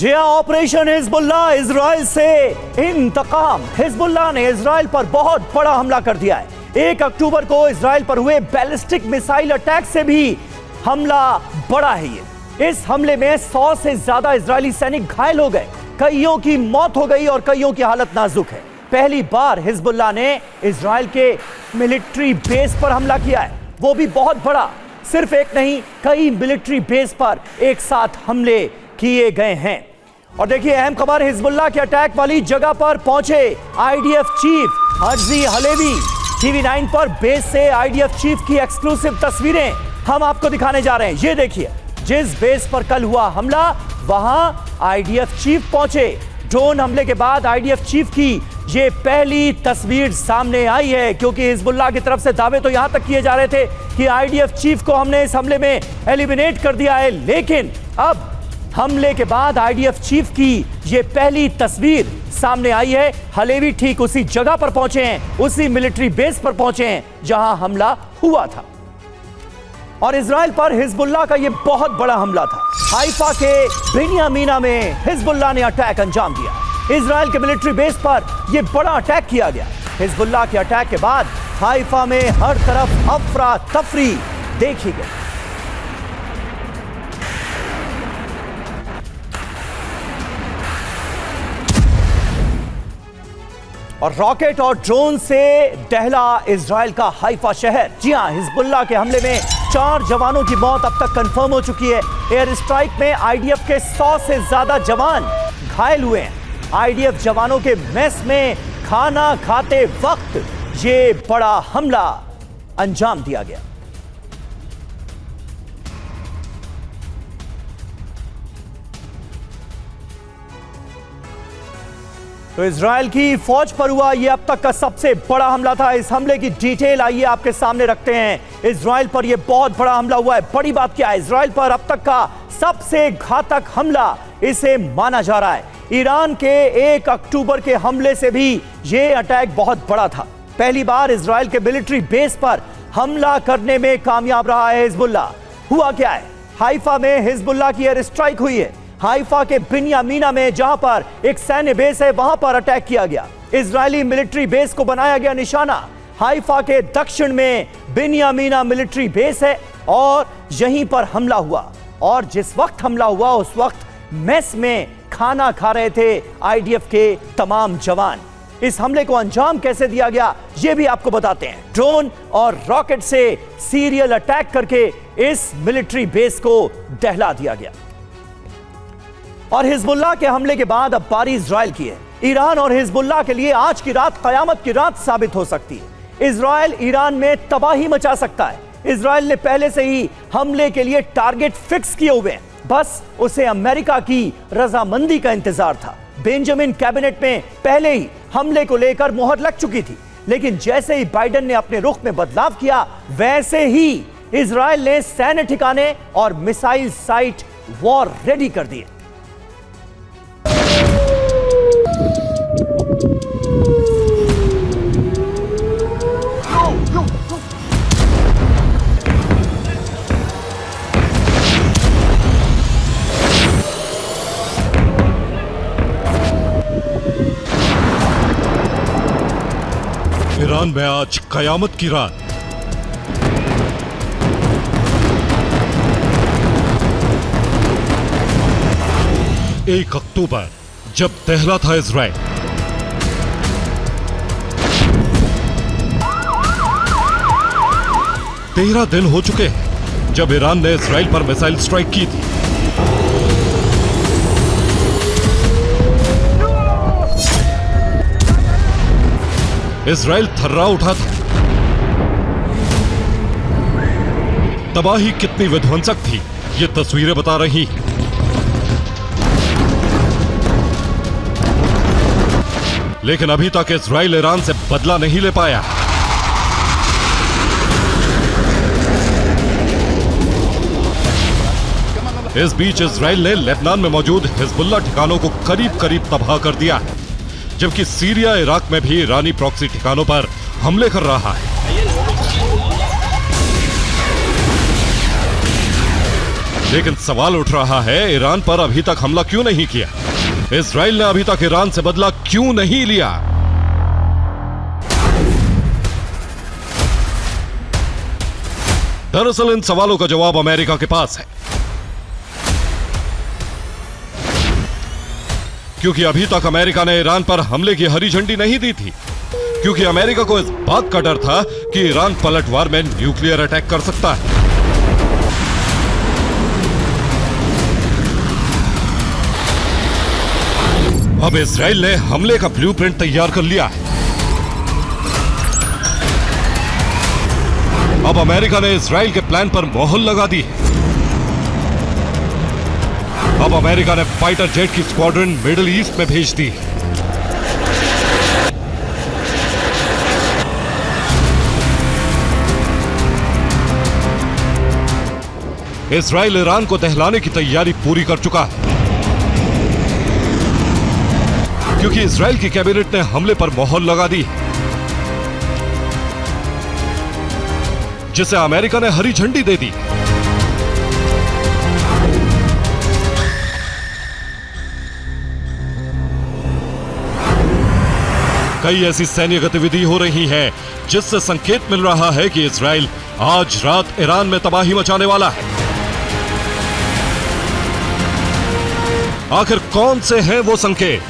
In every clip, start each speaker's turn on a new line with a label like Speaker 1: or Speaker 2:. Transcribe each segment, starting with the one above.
Speaker 1: जी हाँ, operation Hezbollah Israel से इंतकाम। Hezbollah ने इजराइल पर बहुत बड़ा हमला कर दिया है। 1 अक्टूबर को इजराइल पर हुए बैलिस्टिक मिसाइल अटैक से भी हमला बड़ा है ये। इस हमले में 100 से ज्यादा इजरायली सैनिक घायल हो गए, कईयों की मौत हो गई और कईयों की हालत नाजुक है। पहली बार हिजबुल्लाह ने इजराइल के मिलिट्री बेस पर हमला किया है, वो भी बहुत बड़ा। सिर्फ एक नहीं, कई मिलिट्री बेस पर एक साथ हमले किए गए हैं। और देखिए अहम खबर, हिजबुल्लाह के अटैक वाली जगह पर पहुंचे IDF chief Herzi Halevi. TV 9 पर बेस से आईडीएफ चीफ की एक्सक्लूसिव तस्वीरें हम आपको दिखाने जा रहे हैं। ये देखिए, जिस बेस पर कल हुआ हमला वहां आईडीएफ चीफ पहुंचे। ड्रोन हमले के बाद आईडीएफ चीफ की ये पहली तस्वीर सामने आई है, क्योंकि हिजबुल्लाह की तरफ से दावे तो यहां तक किए जा रहे थे कि आईडीएफ चीफ को हमने इस हमले में एलिमिनेट कर दिया है, लेकिन अब हमले के बाद आईडीएफ चीफ की यह पहली तस्वीर सामने आई है। हलेवी ठीक उसी जगह पर पहुंचे हैं, उसी मिलिट्री बेस पर पहुंचे हैं जहां हमला हुआ था। और इजराइल पर हिजबुल्लाह का यह बहुत बड़ा हमला था। हाइफा के बेनियामीना में हिजबुल्लाह ने अटैक अंजाम दिया। इजराइल के मिलिट्री बेस पर यह बड़ा अटैक किया गया। हिजबुल्लाह के अटैक के बाद हाइफा में हर तरफ अफरा तफरी देखी गई। और रॉकेट और ड्रोन से दहला इजराइल का हाइफा शहर। जी हां, हिजबुल्लाह के हमले में 4 जवानों की मौत अब तक कंफर्म हो चुकी है। एयर स्ट्राइक में आईडीएफ के 100 से ज्यादा जवान घायल हुए हैं। आईडीएफ जवानों के मेस में खाना खाते वक्त ये बड़ा हमला अंजाम दिया गया। तो इजराइल की फौज पर हुआ यह अब तक का सबसे बड़ा हमला था। इस हमले की डिटेल आइए आपके सामने रखते हैं। इजराइल पर यह बहुत बड़ा हमला हुआ है। बड़ी बात क्या है, इजराइल पर अब तक का सबसे घातक हमला इसे माना जा रहा है। ईरान के 1 अक्टूबर के हमले से भी यह अटैक बहुत बड़ा था। पहली बार इजराइल के मिलिट्री बेस पर हमला करने में कामयाब रहा है हिजबुल्लाह। हुआ क्या है, हाइफा में हिजबुल्लाह की एयर स्ट्राइक हुई है। हाइफा के बिन्यामीना में जहां पर एक सैन्य बेस है वहां पर अटैक किया गया। इजरायली मिलिट्री बेस को बनाया गया निशाना। हाइफा के दक्षिण में बिन्यामीना मिलिट्री बेस है और यहीं पर हमला हुआ। और जिस वक्त हमला हुआ उस वक्त मेस में खाना खा रहे थे आईडीएफ के तमाम जवान। इस हमले को अंजाम कैसे दिया गया यह भी आपको बताते हैं। ड्रोन और रॉकेट से सीरियल अटैक करके इस मिलिट्री बेस को दहला दिया गया। और हिजबुल्लाह के हमले के बाद अब बारी इजराइल की है। ईरान और हिजबुल्लाह के लिए आज की रात कयामत की रात साबित हो सकती है। इजराइल ईरान में तबाही मचा सकता है। इजराइल ने पहले से ही हमले के लिए टारगेट फिक्स किए हुए हैं, बस उसे अमेरिका की रजामंदी का इंतजार था। बेंजामिन कैबिनेट में पहले ही हमले को लेकर मोहर लग चुकी थी, लेकिन जैसे ही बाइडेन ने अपने रुख में बदलाव किया वैसे ही इजराइल ने सैन्य ठिकाने और मिसाइल साइट वॉर रेडी कर दिए।
Speaker 2: ईरान में आज कयामत की रात। एक अक्टूबर जब दहला था इजराइल। तेरह दिन हो चुके हैं जब ईरान ने इजराइल पर मिसाइल स्ट्राइक की थी। इजराइल थर्रा उठा था। तबाही कितनी विध्वंसक थी ये तस्वीरें बता रही हैं। लेकिन अभी तक इजराइल ईरान से बदला नहीं ले पाया। इस बीच इजराइल ने लेबनान में मौजूद हिजबुल्लाह ठिकानों को करीब करीब तबाह कर दिया है, जबकि सीरिया इराक में भी ईरानी प्रॉक्सी ठिकानों पर हमले कर रहा है। लेकिन सवाल उठ रहा है, ईरान पर अभी तक हमला क्यों नहीं किया? इजराइल ने अभी तक ईरान से बदला क्यों नहीं लिया? दरअसल इन सवालों का जवाब अमेरिका के पास है, क्योंकि अभी तक अमेरिका ने ईरान पर हमले की हरी झंडी नहीं दी थी, क्योंकि अमेरिका को इस बात का डर था कि ईरान पलटवार में न्यूक्लियर अटैक कर सकता है। अब इजराइल ने हमले का ब्लूप्रिंट तैयार कर लिया है। अब अमेरिका ने इजराइल के प्लान पर मोहर लगा दी है। अब अमेरिका ने फाइटर जेट की स्क्वाड्रन मिडिल ईस्ट में भेज दी। इजराइल ईरान को दहलाने की तैयारी पूरी कर चुका है, क्योंकि इजराइल की कैबिनेट ने हमले पर मोहर लगा दी, जिसे अमेरिका ने हरी झंडी दे दी। कई ऐसी सैन्य गतिविधि हो रही है जिससे संकेत मिल रहा है कि इजराइल आज रात ईरान में तबाही मचाने वाला है। आखिर कौन से हैं वो संकेत,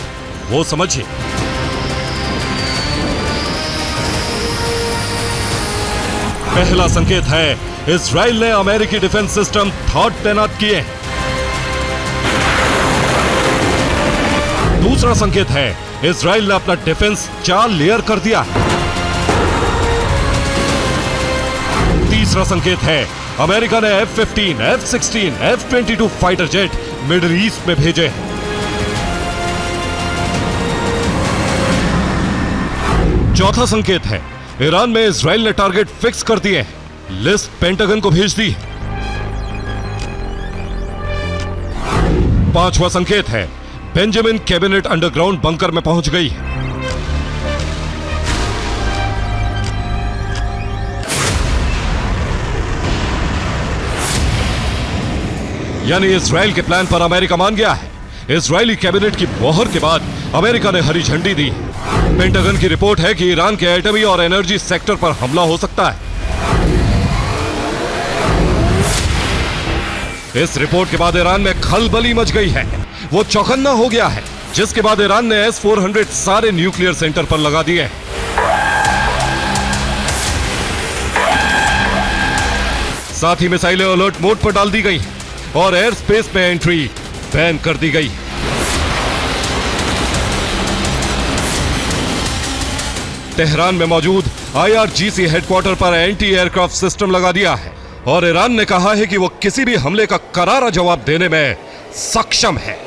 Speaker 2: वो समझिए। पहला संकेत है, इजराइल ने अमेरिकी डिफेंस सिस्टम थॉट तैनात किए। दूसरा संकेत है, इजराइल ने अपना डिफेंस 4 लेयर कर दिया। तीसरा संकेत है, अमेरिका ने F-15, F-16, F-22 fighter jet middle east में भेजे। चौथा संकेत है, ईरान में इजराइल ने टारगेट फिक्स कर दिए, लिस्ट पेंटागन को भेज दी। पांचवा संकेत है, बेंजामिन कैबिनेट अंडरग्राउंड बंकर में पहुंच गई है। यानी इजराइल के प्लान पर अमेरिका मान गया है। इजरायली कैबिनेट की मोहर के बाद अमेरिका ने हरी झंडी दी। पेंटागन की रिपोर्ट है कि ईरान के एटमी और एनर्जी सेक्टर पर हमला हो सकता है। इस रिपोर्ट के बाद ईरान में खलबली मच गई है, वो चौकन्ना हो गया है, जिसके बाद ईरान ने S-400 सारे न्यूक्लियर सेंटर पर लगा दिए। साथ ही मिसाइलें अलर्ट मोड पर डाल दी गई और एयर स्पेस में एंट्री बैन कर दी गई। तेहरान में मौजूद IRGC हेडक्वार्टर पर एंटी एयरक्राफ्ट सिस्टम लगा दिया है और ईरान ने कहा है कि वो किसी भी हमले का करारा जवाब देने में सक्षम है।